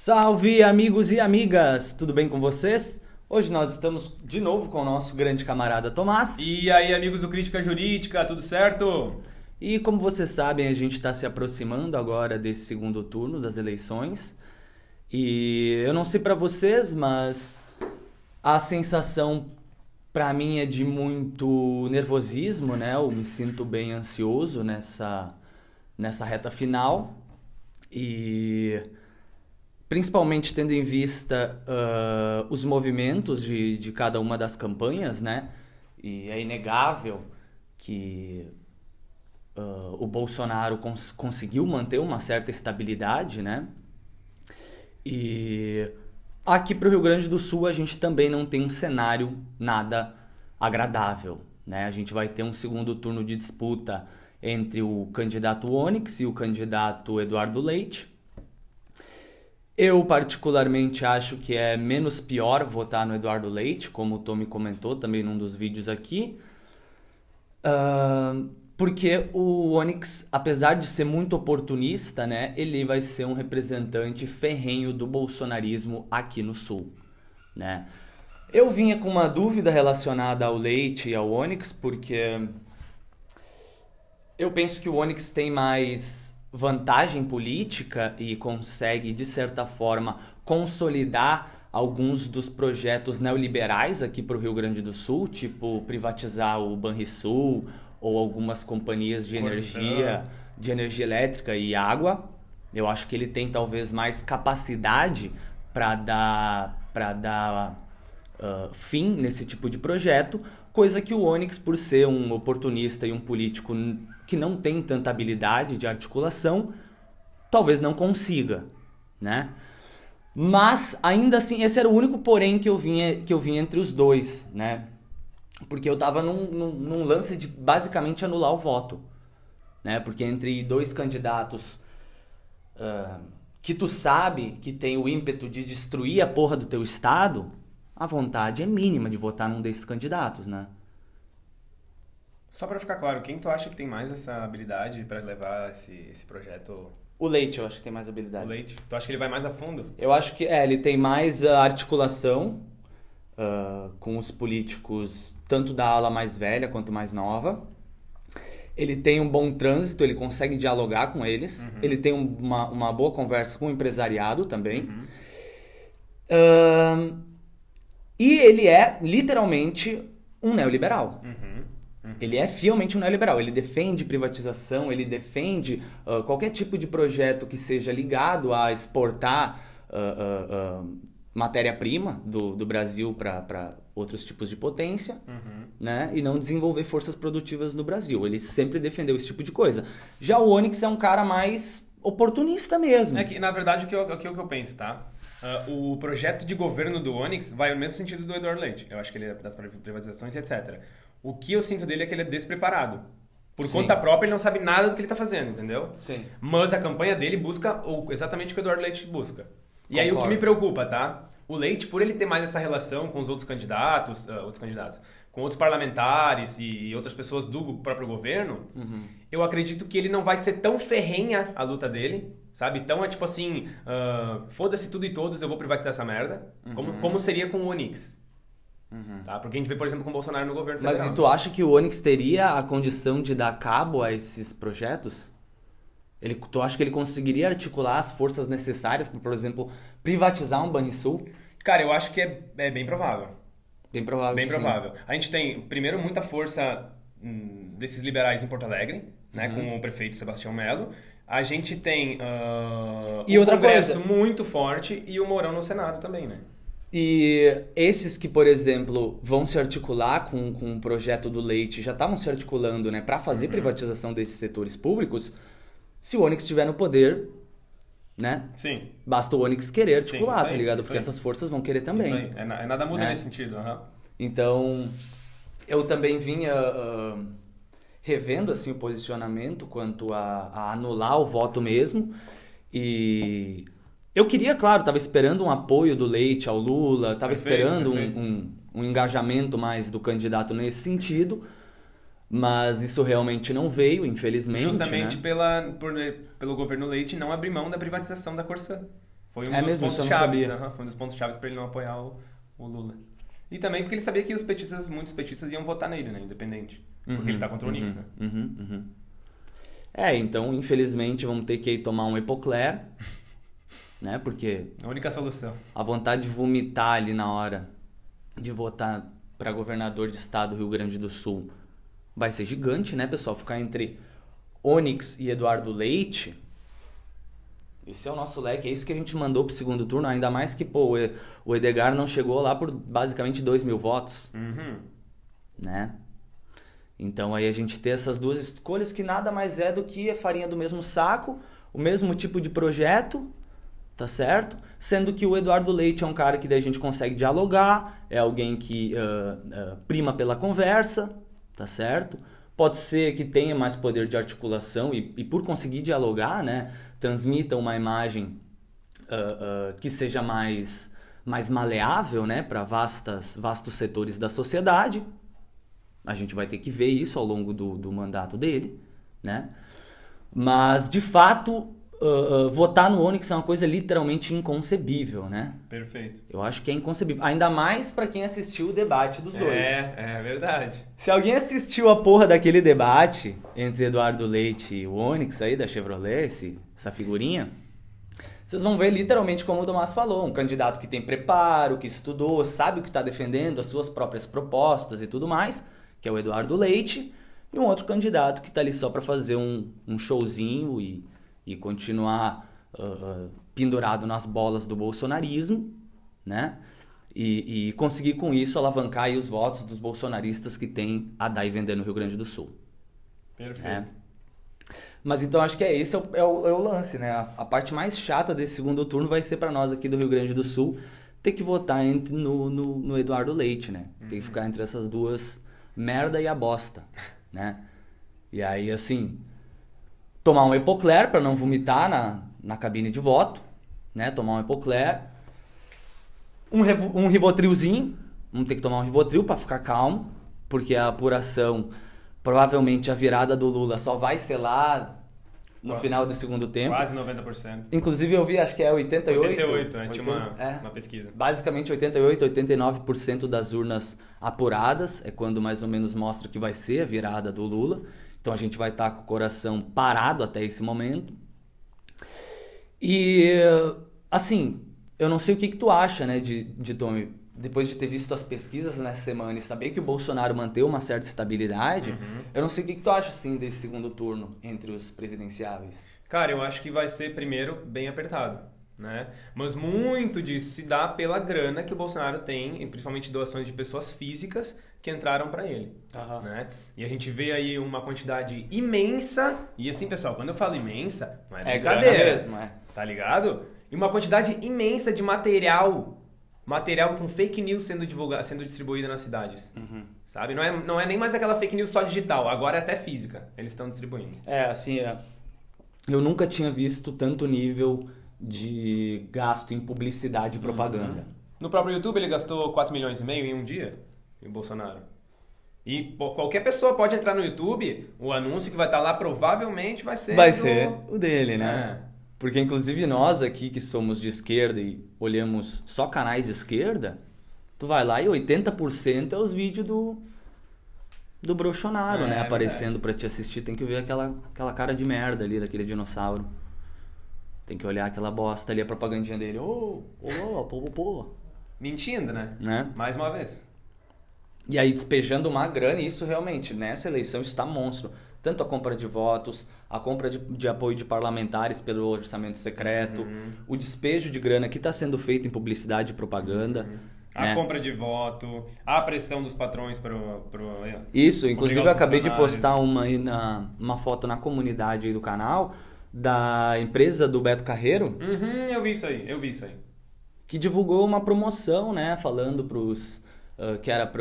Salve amigos e amigas, tudo bem com vocês? Hoje nós estamos de novo com o nosso grande camarada Tomás. E aí, amigos do Crítica Jurídica, tudo certo? E como vocês sabem, a gente está se aproximando agora desse segundo turno das eleições. E eu não sei para vocês, mas a sensação para mim é de muito nervosismo, né? Eu me sinto bem ansioso nessa reta final. E principalmente tendo em vista os movimentos de cada uma das campanhas, né? E é inegável que o Bolsonaro conseguiu manter uma certa estabilidade, né? E aqui para o Rio Grande do Sul a gente também não tem um cenário nada agradável, né? A gente vai ter um segundo turno de disputa entre o candidato Onyx e o candidato Eduardo Leite. Eu particularmente acho que é menos pior votar no Eduardo Leite, como o Tommy comentou também num dos vídeos aqui, porque o Onyx, apesar de ser muito oportunista, né, ele vai ser um representante ferrenho do bolsonarismo aqui no Sul, né? Eu vinha com uma dúvida relacionada ao Leite e ao Onyx, porque eu penso que o Onyx tem mais vantagem política e consegue, de certa forma, consolidar alguns dos projetos neoliberais aqui para o Rio Grande do Sul, tipo privatizar o Banrisul ou algumas companhias de energia elétrica e água. Eu acho que ele tem talvez mais capacidade para dar fim nesse tipo de projeto, coisa que o Onyx, por ser um oportunista e um político que não tem tanta habilidade de articulação, talvez não consiga, né? Mas, ainda assim, esse era o único porém que eu vinha entre os dois, né? Porque eu tava num lance de basicamente anular o voto, né? Porque entre dois candidatos que tu sabe que tem o ímpeto de destruir a porra do teu estado, a vontade é mínima de votar num desses candidatos, né? Só pra ficar claro, quem tu acha que tem mais essa habilidade pra levar esse projeto? O Leite eu acho que tem mais habilidade. O Leite? Tu acha que ele vai mais a fundo? Eu acho que ele tem mais articulação com os políticos, tanto da ala mais velha quanto mais nova. Ele tem um bom trânsito, ele consegue dialogar com eles. Uhum. Ele tem uma boa conversa com o empresariado também. E ele é literalmente um neoliberal. Ele é fielmente um neoliberal. Ele defende privatização, ele defende qualquer tipo de projeto que seja ligado a exportar matéria-prima do Brasil para outros tipos de potência, né? E não desenvolver forças produtivas no Brasil. Ele sempre defendeu esse tipo de coisa. Já o Onyx é um cara mais oportunista mesmo. É que, na verdade, o que eu penso, tá? O projeto de governo do Onyx vai no mesmo sentido do Eduardo Leite. Eu acho que ele é das privatizações e etc. O que eu sinto dele é que ele é despreparado. Por conta própria, ele não sabe nada do que ele está fazendo, entendeu? Sim. Mas a campanha dele busca exatamente o que o Eduardo Leite busca. E aí o que Concordo. me preocupa, tá? O Leite, por ele ter mais essa relação com os outros candidatos, com outros parlamentares e outras pessoas do próprio governo, eu acredito que ele não vai ser tão ferrenha a luta dele, sabe? Então é tipo assim, foda-se tudo e todos, eu vou privatizar essa merda, como seria com o Onyx. Tá? Porque a gente vê, por exemplo, com o Bolsonaro no governo federal. Mas e tu acha que o Onyx teria a condição de dar cabo a esses projetos? Tu acha que ele conseguiria articular as forças necessárias para, por exemplo, privatizar um Banrisul? Cara, eu acho que é bem provável. Bem provável. Bem que provável. A gente tem, primeiro, muita força desses liberais em Porto Alegre, né, com o prefeito Sebastião Melo. A gente tem E o outra Congresso coisa. muito forte e o Mourão no Senado também, né? E esses que, por exemplo, vão se articular com um projeto do Leite, já estavam se articulando, né, para fazer privatização desses setores públicos, se o Onyx estiver no poder, né? Sim. Basta o Onyx querer articular, isso aí, tá ligado? isso Porque aí. essas forças vão querer também. Isso aí. Nada muda Né? nesse sentido. Então, eu também vinha revendo assim, o posicionamento quanto a anular o voto mesmo. E eu queria, claro, estava esperando um apoio do Leite ao Lula, estava esperando um engajamento mais do candidato nesse sentido, mas isso realmente não veio, infelizmente. Justamente né? pelo governo Leite não abrir mão da privatização da Corsã. Foi um É dos mesmo? Isso pontos eu não chaves. sabia. Foi um dos pontos chaves para ele não apoiar o Lula. E também porque ele sabia que muitos petistas iam votar nele, né? Independente. Porque ele tá contra o Nix, né? Então, infelizmente, vamos ter que ir tomar um Epocler, né? Porque A única solução. a vontade de vomitar ali na hora de votar para governador de estado do Rio Grande do Sul vai ser gigante, né, pessoal? Ficar entre Onyx e Eduardo Leite. Esse é o nosso leque, é isso que a gente mandou pro segundo turno, ainda mais que, pô, o Edgar não chegou lá por basicamente 2.000 votos, né? Então aí a gente tem essas duas escolhas que nada mais é do que a farinha do mesmo saco, o mesmo tipo de projeto, tá certo? Sendo que o Eduardo Leite é um cara que daí a gente consegue dialogar, é alguém que prima pela conversa, tá certo? Pode ser que tenha mais poder de articulação e por conseguir dialogar, né, transmita uma imagem que seja mais maleável, né, para vastos setores da sociedade. A gente vai ter que ver isso ao longo do mandato dele, né? Mas, de fato, votar no Onyx é uma coisa literalmente inconcebível, né? Perfeito. Eu acho que é inconcebível. Ainda mais pra quem assistiu o debate dos dois. É verdade. Se alguém assistiu a porra daquele debate entre Eduardo Leite e o Onyx aí, da Chevrolet, essa figurinha, vocês vão ver literalmente como o Tomás falou, um candidato que tem preparo, que estudou, sabe o que está defendendo, as suas próprias propostas e tudo mais, que é o Eduardo Leite, e um outro candidato que está ali só para fazer um showzinho e continuar pendurado nas bolas do bolsonarismo, né? E conseguir com isso alavancar aí os votos dos bolsonaristas que tem a dar e vender no Rio Grande do Sul. Perfeito. Né? Mas então acho que esse é o lance, né? A parte mais chata desse segundo turno vai ser para nós aqui do Rio Grande do Sul ter que votar no Eduardo Leite, né? Tem que ficar entre essas duas, merda e a bosta, né? E aí, assim, tomar um Epocler para não vomitar na cabine de voto, né? Tomar um Epocler, um Rivotrilzinho, vamos ter que tomar um Rivotril para ficar calmo, porque a apuração, provavelmente a virada do Lula só vai ser lá no final do segundo tempo. Quase 90%. Inclusive eu vi, acho que é 88. 88, a gente tinha uma pesquisa. Basicamente 88, 89% das urnas apuradas, é quando mais ou menos mostra que vai ser a virada do Lula. Então a gente vai estar com o coração parado até esse momento. E, assim, eu não sei o que tu acha, né, de Tommy, depois de ter visto as pesquisas nessa semana e saber que o Bolsonaro manteve uma certa estabilidade, eu não sei o que tu acha, assim, desse segundo turno entre os presidenciáveis. Cara, eu acho que vai ser, primeiro, bem apertado, né? Mas muito disso se dá pela grana que o Bolsonaro tem, principalmente doações de pessoas físicas que entraram para ele, né? E a gente vê aí uma quantidade imensa, e assim, pessoal, quando eu falo imensa, não é brincadeira, mesmo, tá ligado? E uma quantidade imensa de material com fake news sendo distribuída nas cidades, sabe? Não é nem mais aquela fake news só digital, agora é até física, eles estão distribuindo. Assim, eu nunca tinha visto tanto nível de gasto em publicidade e propaganda. No próprio YouTube ele gastou 4,5 milhões em um dia, o Bolsonaro. E qualquer pessoa pode entrar no YouTube, o anúncio que vai estar lá provavelmente vai ser o dele, né? Porque, inclusive, nós aqui que somos de esquerda e olhamos só canais de esquerda, tu vai lá e 80% é os vídeos do Bolsonaro, né? Aparecendo pra te assistir. Tem que ver aquela cara de merda ali, daquele dinossauro. Tem que olhar aquela bosta ali, a propagandinha dele. Pô. Mentindo, né? Mais uma vez. E aí despejando uma grana, e isso realmente, nessa eleição está monstro. Tanto a compra de votos, a compra de apoio de parlamentares pelo orçamento secreto, o despejo de grana que está sendo feito em publicidade e propaganda. A compra de voto, a pressão dos patrões para Isso, inclusive eu acabei de postar uma foto na comunidade aí do canal da empresa do Beto Carreiro. Eu vi isso aí. Que divulgou uma promoção, né, falando que era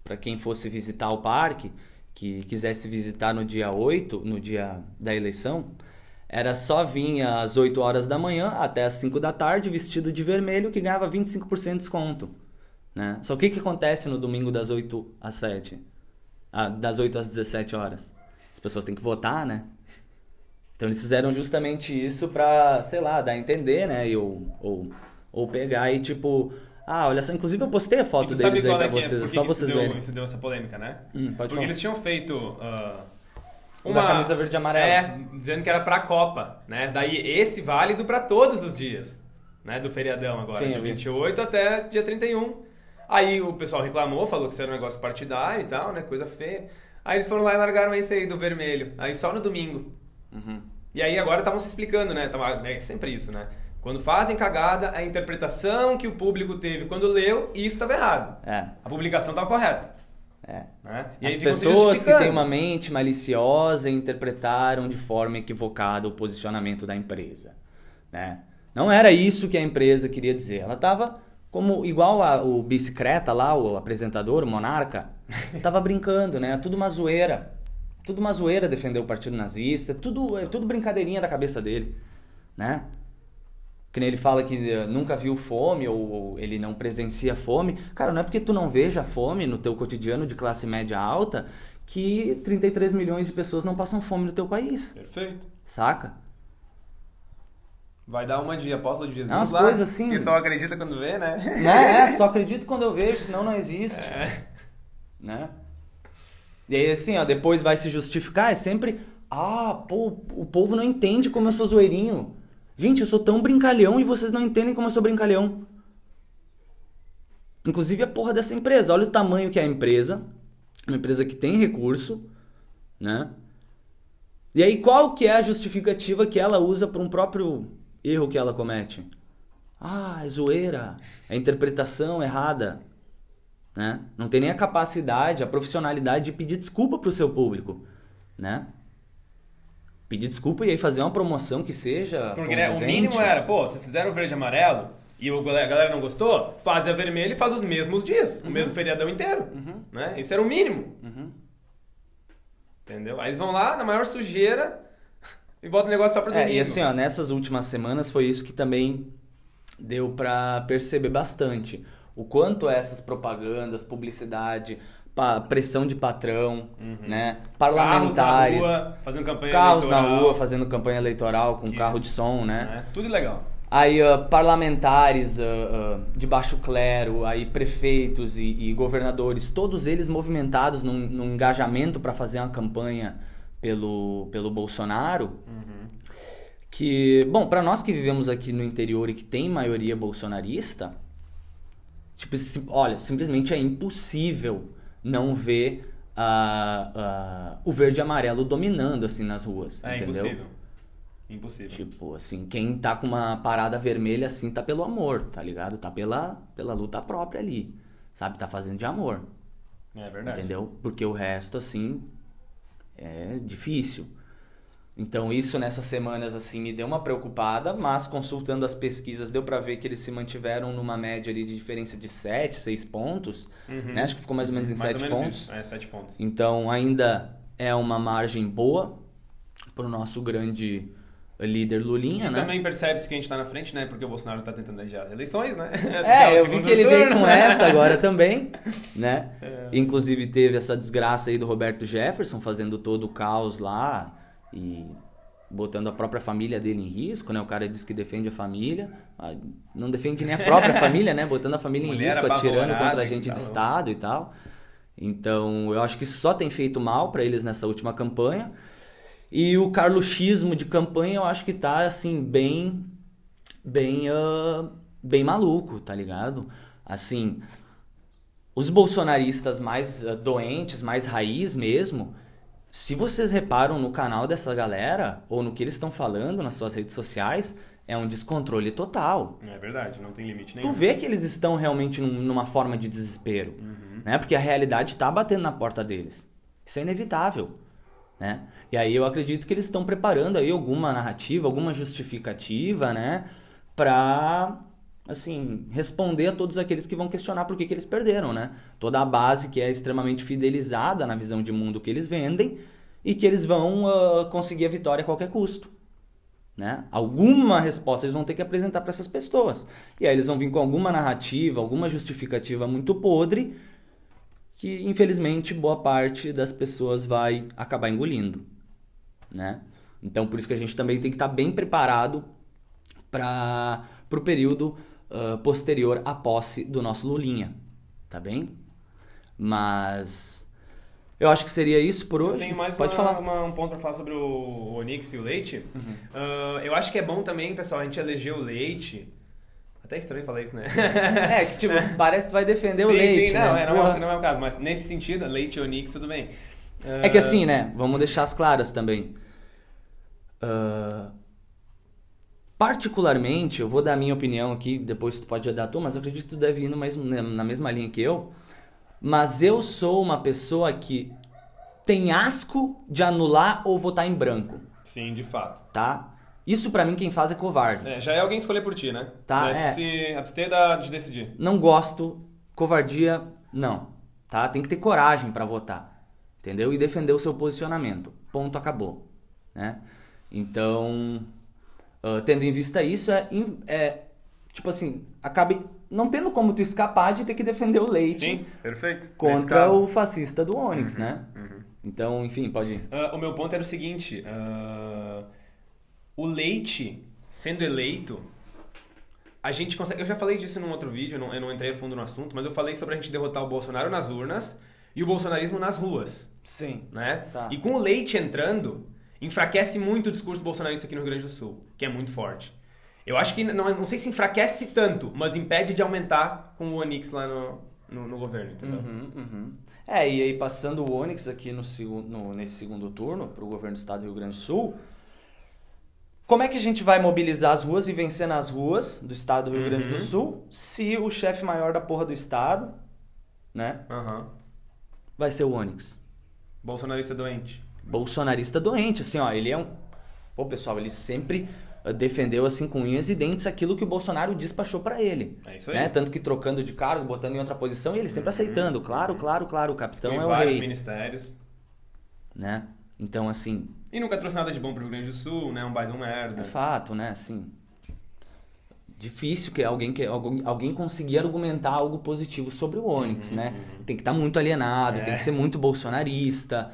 para quem fosse visitar o parque, que quisesse visitar no dia 8, no dia da eleição, era só vir às 8 horas da manhã até às 5 da tarde, vestido de vermelho, que ganhava 25% de desconto. Né? Só que acontece no domingo das 8 às 7? Das 8 às 17 horas? As pessoas têm que votar, né? Então eles fizeram justamente isso pra, sei lá, dar a entender, né? Ou pegar e tipo... Ah, olha só, inclusive eu postei a foto deles aí pra vocês, só vocês verem. Isso deu essa polêmica, né? Pode Porque falar. eles tinham feito Uma camisa verde e amarela. Dizendo que era pra Copa, né? Daí esse válido pra todos os dias, né? Do feriadão agora, Sim, de 28 até dia 31. Aí o pessoal reclamou, falou que isso era um negócio partidário e tal, né? Coisa feia. Aí eles foram lá e largaram esse aí do vermelho. Aí só no domingo. E aí agora estavam se explicando, né? É sempre isso, né? Quando fazem cagada, a interpretação que o público teve quando leu, isso estava errado. A publicação estava correta. Né? E As aí ficam pessoas se que têm uma mente maliciosa interpretaram de forma equivocada o posicionamento da empresa. Né? Não era isso que a empresa queria dizer. Ela estava como igual o Bicicleta lá, o apresentador, o Monarca, estava brincando, né? Tudo uma zoeira. Tudo uma zoeira defender o partido nazista, tudo brincadeirinha da cabeça dele, né? Que nem ele fala que nunca viu fome ou ele não presencia fome. Cara, não é porque tu não veja fome no teu cotidiano de classe média alta que 33 milhões de pessoas não passam fome no teu país. Perfeito. Saca? Vai dar uma de apóstolo de Jesus umas lá. Coisas assim. Que só acredita quando vê, né? Só acredito quando eu vejo, senão não existe. Né? E aí assim, ó, depois vai se justificar, é sempre... o povo não entende como eu sou zoeirinho. Gente, eu sou tão brincalhão e vocês não entendem como eu sou brincalhão. Inclusive a porra dessa empresa. Olha o tamanho que é a empresa. Uma empresa que tem recurso, né? E aí qual que é a justificativa que ela usa para um próprio erro que ela comete? É zoeira. É interpretação errada. Né? Não tem nem a capacidade, a profissionalidade de pedir desculpa pro seu público. Né? Pedir desculpa e aí fazer uma promoção que seja porque né, o mínimo era, vocês fizeram o verde e amarelo e a galera não gostou, faz a vermelho e faz os mesmos dias, o mesmo feriadão inteiro. Né? Isso era o mínimo. Entendeu? Aí eles vão lá na maior sujeira e botam o negócio só pra domingo. E assim, ó, nessas últimas semanas foi isso que também deu pra perceber bastante. O quanto essas propagandas, publicidade... pressão de patrão, né? Parlamentares, carros na rua fazendo campanha eleitoral com carro de som, né? Tudo legal. Aí parlamentares de baixo clero, aí prefeitos e governadores, todos eles movimentados num engajamento para fazer uma campanha pelo Bolsonaro. Que, bom, para nós que vivemos aqui no interior e que tem maioria bolsonarista, tipo, olha, simplesmente é impossível não ver o verde e amarelo dominando, assim, nas ruas, entendeu? Impossível. Tipo, assim, quem tá com uma parada vermelha, assim, tá pelo amor, tá ligado? Tá pela luta própria ali, sabe? Tá fazendo de amor. É verdade. Entendeu? Porque o resto, assim, é difícil. Então isso nessas semanas assim me deu uma preocupada, mas consultando as pesquisas deu pra ver que eles se mantiveram numa média ali de diferença de 7, 6 pontos, né? Acho que ficou mais ou menos em 7 pontos. Isso. 7 pontos. Então ainda é uma margem boa pro nosso grande líder Lulinha, né? E também percebe-se que a gente tá na frente, né? Porque o Bolsonaro tá tentando adiar as eleições, né? Eu vi que ele veio com essa agora também, né? Inclusive teve essa desgraça aí do Roberto Jefferson fazendo todo o caos lá e botando a própria família dele em risco, né? O cara diz que defende a família, não defende nem a própria família, né? Botando a família em risco, atirando contra agente de Estado e tal. Então, eu acho que isso só tem feito mal para eles nessa última campanha. E o carluxismo de campanha eu acho que tá, assim, bem maluco, tá ligado? Assim, os bolsonaristas mais doentes, mais raiz mesmo, se vocês reparam no canal dessa galera, ou no que eles estão falando nas suas redes sociais, é um descontrole total. É verdade, não tem limite nenhum. Tu vê que eles estão realmente numa forma de desespero, né? Porque a realidade tá batendo na porta deles. Isso é inevitável, né? E aí eu acredito que eles estão preparando aí alguma narrativa, alguma justificativa, né? Pra, assim, responder a todos aqueles que vão questionar por que eles perderam, né? Toda a base que é extremamente fidelizada na visão de mundo que eles vendem e que eles vão conseguir a vitória a qualquer custo, né? Alguma resposta eles vão ter que apresentar para essas pessoas. E aí eles vão vir com alguma narrativa, alguma justificativa muito podre que, infelizmente, boa parte das pessoas vai acabar engolindo, né? Então, por isso que a gente também tem que estar bem preparado para o período posterior à posse do nosso Lulinha, tá bem? Mas eu acho que seria isso por hoje. Eu tenho mais Pode falar. Um ponto para falar sobre o Onyx e o Leite. Eu acho que é bom também, pessoal, a gente eleger o Leite. Até estranho falar isso, né? Que tipo, parece que vai defender o sim, Leite, sim, né? Não é o caso, mas nesse sentido, Leite e Onyx, tudo bem. É que assim, né? Vamos deixar as claras também. Particularmente, eu vou dar a minha opinião aqui, depois tu pode dar a tua, mas eu acredito que tu deve ir na mesma linha que eu. Mas eu sou uma pessoa que tem asco de anular ou votar em branco. Sim, de fato. Tá? Isso pra mim quem faz é covarde. Já é alguém escolher por ti, né? Tá, se abster de decidir. Não gosto, covardia, não. Tá? Tem que ter coragem pra votar. Entendeu? E defender o seu posicionamento. Ponto, acabou. Né? Então, tendo em vista isso, tipo assim, acabe não tendo como tu escapar de ter que defender o Leite. Sim, perfeito. Contra o fascista do Onyx, né? Então, enfim, pode ir. O meu ponto era o seguinte, o Leite, sendo eleito, a gente consegue... Eu já falei disso num outro vídeo, eu não entrei a fundo no assunto, mas eu falei sobre a gente derrotar o Bolsonaro nas urnas e o bolsonarismo nas ruas. Sim. Né? Tá. E com o Leite entrando, enfraquece muito o discurso bolsonarista aqui no Rio Grande do Sul, que é muito forte. Eu acho que, não sei se enfraquece tanto, mas impede de aumentar com o Onyx lá no governo, entendeu? E aí passando o Onyx aqui nesse segundo turno para o governo do estado do Rio Grande do Sul, como é que a gente vai mobilizar as ruas e vencer nas ruas do estado do Rio Grande do Sul se o chefe maior da porra do estado, né, vai ser o Onyx? Bolsonarista doente. Bolsonarista doente, assim, ó, ele é um... Pô, pessoal, ele sempre defendeu, assim, com unhas e dentes aquilo que o Bolsonaro despachou pra ele. É isso aí. Né? Tanto que trocando de cargo, botando em outra posição, e ele sempre aceitando. Claro, o capitão é o vários rei. ministérios. Né? Então, assim... E nunca trouxe nada de bom pro Rio Grande do Sul, né? Um baita de um merda. É fato, né? Assim... Difícil que alguém conseguir argumentar algo positivo sobre o Onyx, né? Tem que estar muito alienado, tem que ser muito bolsonarista...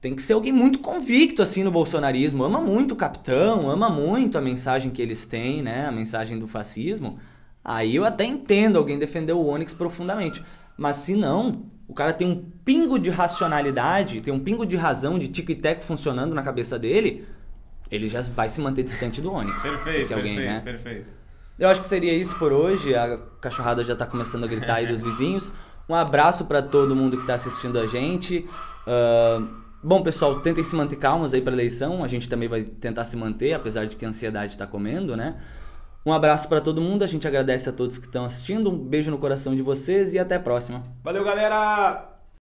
Tem que ser alguém muito convicto, assim, no bolsonarismo. Ama muito o capitão, ama muito a mensagem que eles têm, né? A mensagem do fascismo. Aí eu até entendo alguém defender o Onyx profundamente. Mas se não, o cara tem um pingo de racionalidade, tem um pingo de razão, de tico e teco funcionando na cabeça dele, ele já vai se manter distante do Onyx. Perfeito. Eu acho que seria isso por hoje. A cachorrada já tá começando a gritar aí dos vizinhos. Um abraço para todo mundo que tá assistindo a gente. Bom, pessoal, tentem se manter calmos aí para a eleição. A gente também vai tentar se manter, apesar de que a ansiedade está comendo, né? Um abraço para todo mundo. A gente agradece a todos que estão assistindo. Um beijo no coração de vocês e até a próxima. Valeu, galera!